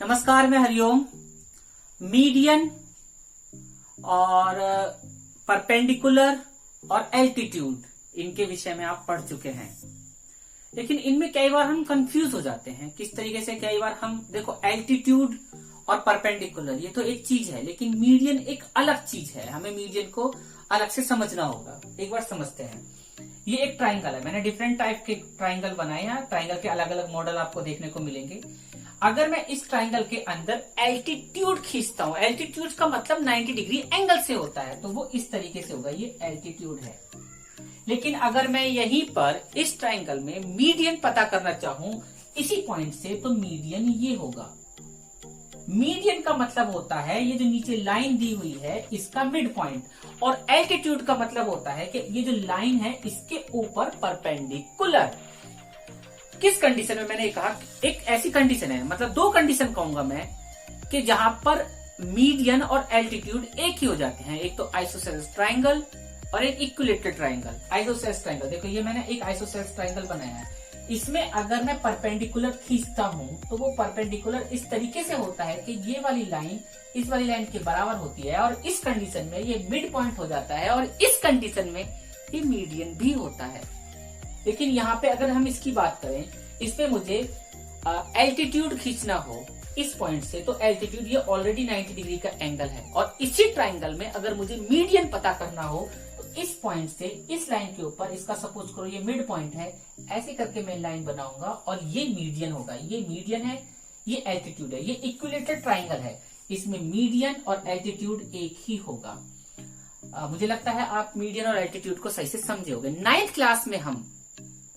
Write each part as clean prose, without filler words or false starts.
नमस्कार, मैं हरिओम। मीडियन और परपेंडिकुलर और एल्टीट्यूड, इनके विषय में आप पढ़ चुके हैं, लेकिन इनमें कई बार हम कंफ्यूज हो जाते हैं। किस तरीके से? कई बार हम देखो, एल्टीट्यूड और परपेंडिकुलर ये तो एक चीज है, लेकिन मीडियन एक अलग चीज है। हमें मीडियन को अलग से समझना होगा। एक बार समझते हैं। ये एक ट्राइंगल है। मैंने डिफरेंट टाइप के ट्राइंगल बनाए हैं। ट्राइंगल के अलग अलग मॉडल आपको देखने को मिलेंगे। अगर मैं इस ट्राइंगल के अंदर एल्टीट्यूड खींचता हूं, एल्टीट्यूड का मतलब 90 डिग्री एंगल से होता है, तो वो इस तरीके से होगा। ये एल्टीट्यूड है। लेकिन अगर मैं यहीं पर इस ट्राइंगल में मीडियन पता करना चाहूं इसी पॉइंट से, तो मीडियन ये होगा। मीडियन का मतलब होता है ये जो नीचे लाइन दी हुई है इसका मिड पॉइंट, और एल्टीट्यूड का मतलब होता है कि ये जो लाइन है इसके ऊपर परपेंडिकुलर। किस कंडीशन में? मैंने कहा एक ऐसी कंडीशन है, मतलब दो कंडीशन कहूंगा मैं, कि जहां पर मीडियन और एल्टीट्यूड एक ही हो जाते हैं। एक तो आइसोसेलेस ट्राइंगल और एक इक्विलेटरल ट्राइंगल। आइसोसेलेस ट्राइंगल, देखो ये मैंने एक आइसोसेलेस ट्राइंगल बनाया है। इसमें अगर मैं परपेंडिकुलर खींचता हूं तो वो परपेंडिकुलर इस तरीके से होता है कि ये वाली लाइन इस वाली लाइन के बराबर होती है, और इस कंडीशन में ये मिड पॉइंट हो जाता है, और इस कंडीशन में ये मीडियन भी होता है। लेकिन यहाँ पे अगर हम इसकी बात करें, इसमें मुझे एल्टीट्यूड खींचना हो इस पॉइंट से, तो एल्टीट्यूड ये ऑलरेडी 90 डिग्री का एंगल है, और इसी ट्राइंगल में अगर मुझे मीडियन पता करना हो तो इस पॉइंट से इस लाइन के ऊपर, इसका सपोज करो ये मिड पॉइंट है, ऐसे करके मैं लाइन बनाऊंगा और ये मीडियन होगा। ये मीडियन है, ये एल्टीट्यूड है। ये इक्विलेटरल ट्राइंगल है, इसमें मीडियन और एल्टीट्यूड एक ही होगा। मुझे लगता है आप मीडियन और एल्टीट्यूड को सही से समझे होंगे। 9th क्लास में हम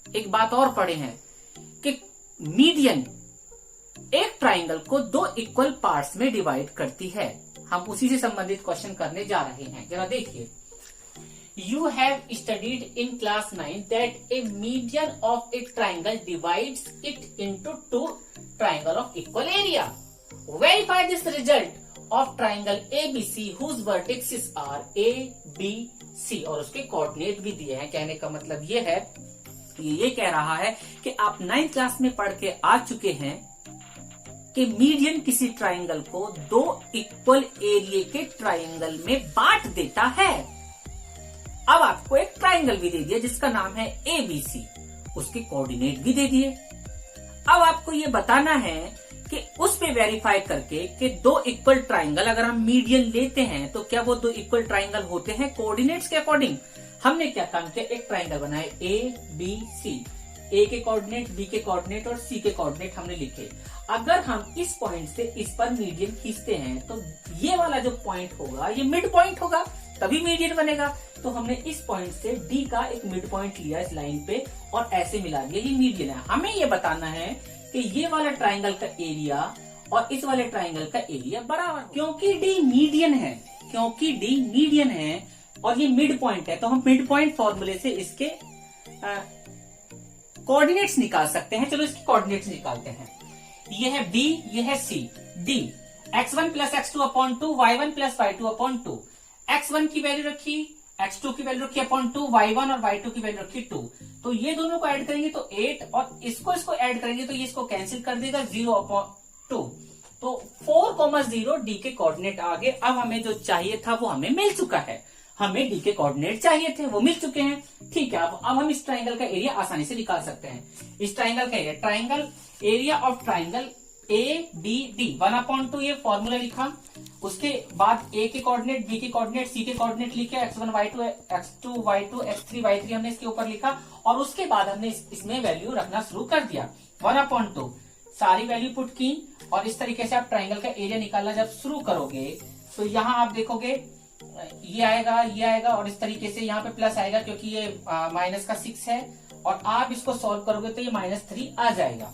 एक बात और पढ़े हैं कि मीडियन एक ट्राइंगल को दो इक्वल पार्ट्स में डिवाइड करती है। हम उसी से संबंधित क्वेश्चन करने जा रहे हैं। जरा देखिए, you have studied in class 9 that A median of A triangle divides it into two triangle of equal area. Verify this result of triangle ABC whose vertices are A, B, C, और उसके coordinate भी दिए हैं। कहने का मतलब ये है, ये कह रहा है कि आप 9th क्लास में पढ़ के आ चुके हैं कि मीडियन किसी ट्राइंगल को दो इक्वल एरिया के ट्राइंगल में बांट देता है। अब आपको एक ट्राइंगल भी दे दिया जिसका नाम है ABC, उसके कोऑर्डिनेट भी दे दिए। अब आपको ये बताना है कि उस पे वेरीफाई करके कि दो इक्वल ट्राइंगल अगर हम मीडियन लेते हैं तो क्या वो दो इक्वल ट्राइंगल होते हैं कोऑर्डिनेट्स के अकॉर्डिंग। हमने क्या काम किया, एक ट्राइंगल बनाए ABC, A के कोऑर्डिनेट, B के कोऑर्डिनेट और C के कोऑर्डिनेट हमने लिखे। अगर हम इस पॉइंट से इस पर मीडियन खींचते हैं तो ये वाला जो पॉइंट होगा ये मिड पॉइंट होगा, तभी मीडियन बनेगा। तो हमने इस पॉइंट से D का एक मिड पॉइंट लिया इस लाइन पे और ऐसे मिला दिया, ये मीडियन है। हमें ये बताना है कि ये वाला ट्राइंगल का एरिया और इस वाले ट्राइंगल का एरिया बराबर, क्योंकि D मीडियन है, क्योंकि D मीडियन है और ये मिड पॉइंट है, तो हम मिड पॉइंट फॉर्मूले से इसके कोऑर्डिनेट्स निकाल सकते हैं। चलो इसके कोऑर्डिनेट्स निकालते हैं। ये है B, ये है C। D x1 plus x2 upon 2, y1 plus y2 upon 2। x1 की वैल्यू रखी, x2 की वैल्यू रखी अपॉन 2, y1 और y2 की वैल्यू रखी 2। तो ये दोनों को ऐड करेंगे तो 8, और इसको ऐड करेंगे तो ये इसको कैंसिल कर देगा, 0 अपॉन 2। तो 4,0 D के कोऑर्डिनेट आ गए। अब हमें जो चाहिए था वो हमें मिल चुका है। हमें D के कोऑर्डिनेट चाहिए थे, वो मिल चुके हैं। ठीक है, अब हम इस ट्राइंगल का एरिया आसानी से निकाल सकते हैं। इस ट्राइंगल का area, triangle area of triangle ABD 1/2, ये फॉर्मूला लिखा। उसके बाद A के कोऑर्डिनेट, B के कोऑर्डिनेट, C के कोऑर्डिनेट लिखे, x1 y2 x2 y2 x3 y3 हमने इसके ऊपर लिखा, और उसके बाद हमने इसमें वैल्यू रखना शुरू कर दिया। 1/2 सारी वैल्यू पुट की, और इस तरीके से आप ट्राइंगल का एरिया निकालना जब शुरू करोगे तो यहाँ आप देखोगे ये आएगा, और इस तरीके से यहाँ पे प्लस आएगा क्योंकि ये माइनस का 6 है, और आप इसको सॉल्व करोगे तो ये -3 आ जाएगा।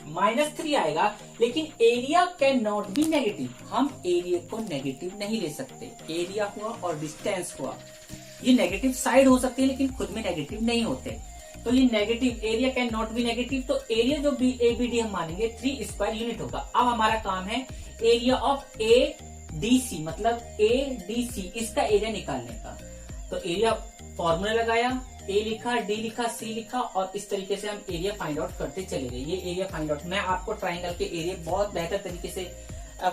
-3 आएगा, लेकिन area can not be negative. हम एरिया को नेगेटिव नहीं ले सकते। एरिया हुआ और डिस्टेंस हुआ, ये नेगेटिव साइड हो सकती है लेकिन खुद में नेगेटिव नहीं होते। तो ये negative, area can not be negative, तो एरिया जो ABD हम मानेंगे 3 स्क्वायर यूनिट होगा। अब हमारा काम है एरिया ऑफ ADC, मतलब ADC, इसका एरिया निकालने का। तो एरिया फॉर्मूला लगाया, ए लिखा, डी लिखा, सी लिखा और इस तरीके से हम एरिया फाइंड आउट करते चले गए। ये एरिया फाइंड आउट, मैं आपको ट्राइंगल के एरिया बहुत बेहतर तरीके से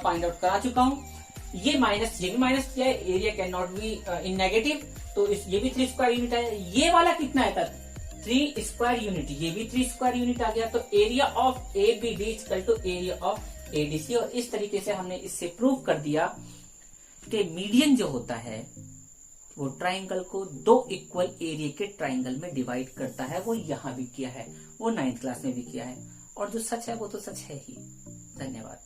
फाइंड आउट करा चुका हूँ। ये माइनस, ये भी माइनस किया है, area can not be in negative, तो ये भी 3 स्क्वायर यूनिट है। ये वाला कितना है तब 3 स्क्वायर यूनिट, ये भी 3 स्क्वायर यूनिट आ गया। तो area of A B D equal to area of ADC. और इस तरीके से हमने इससे प्रूव कर दिया कि मीडियन जो होता है वो ट्राइंगल को 2 इक्वल एरिया के ट्राइंगल में डिवाइड करता है। वो यहां भी किया है, वो 9th क्लास में भी किया है, और जो सच है वो तो सच है ही। धन्यवाद।